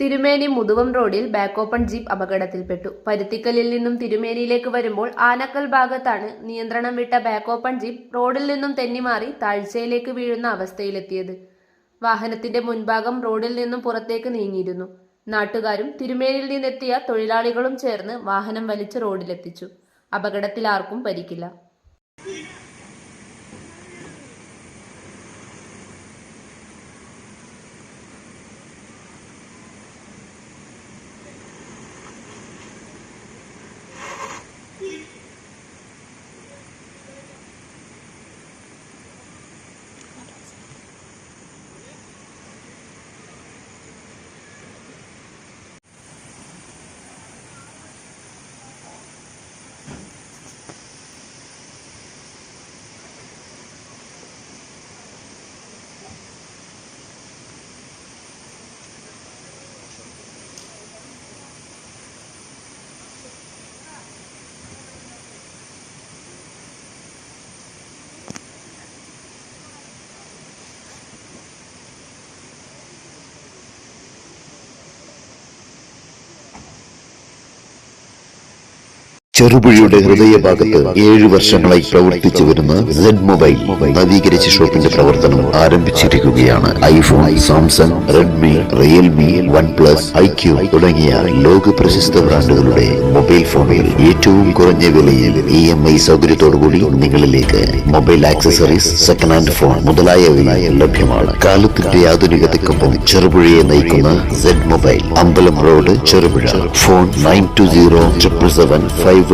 തിരുമേനി മുതുവം റോഡിൽ back open jeep അപകടത്തിൽപ്പെട്ടു. പരുത്തിക്കലിൽ നിന്നും തിരുമേനിയിലേക്ക് വരുമ്പോൾ ആനക്കൽ ഭാഗത്താണ് നിയന്ത്രണം വിട്ട ബാക്ക് ഓപ്പൺ ജീപ്പ് റോഡിൽ നിന്നും തെന്നിമാറി താഴ്ചയിലേക്ക് വീഴുന്ന അവസ്ഥയിലെത്തിയത്. വാഹനത്തിന്റെ മുൻഭാഗം റോഡിൽ നിന്നും പുറത്തേക്ക് നീങ്ങിയിരുന്നു. നാട്ടുകാരും തിരുമേനിയിൽ നിന്നെത്തിയ തൊഴിലാളികളും ചേർന്ന് വാഹനം വലിച്ച് റോഡിലെത്തിച്ചു. അപകടത്തിൽ ആർക്കും പരിക്കില്ല. ചെറുപുഴയുടെ ഹൃദയഭാഗത്ത് 7 വർഷങ്ങളായി പ്രവർത്തിച്ചു വരുന്ന സെഡ് മൊബൈൽ നവീകരിച്ച ഷോപ്പിന്റെ പ്രവർത്തനം ആരംഭിച്ചിരിക്കുകയാണ്. IPhone, Samsung, Redmi, Realme, OnePlus, iQOO തുടങ്ങിയ ലോക പ്രശസ്ത ബ്രാൻഡുകളുടെ മൊബൈൽ ഫോണുകൾ ഏറ്റവും കുറഞ്ഞ വിലയിൽ EMI സൗകര്യത്തോടുകൂടി നിങ്ങളിലേക്ക്. Mobile accessories, second hand phone മുതലായവ ലഭ്യമാണ്. കാലത്തിന്റെ ആധുനികതയ്ക്കൊപ്പം ചെറുപുഴയെ നയിക്കുന്ന സെഡ് മൊബൈൽ, അമ്പലം റോഡ്, ചെറുപുഴ. ഫോൺ 9207775577.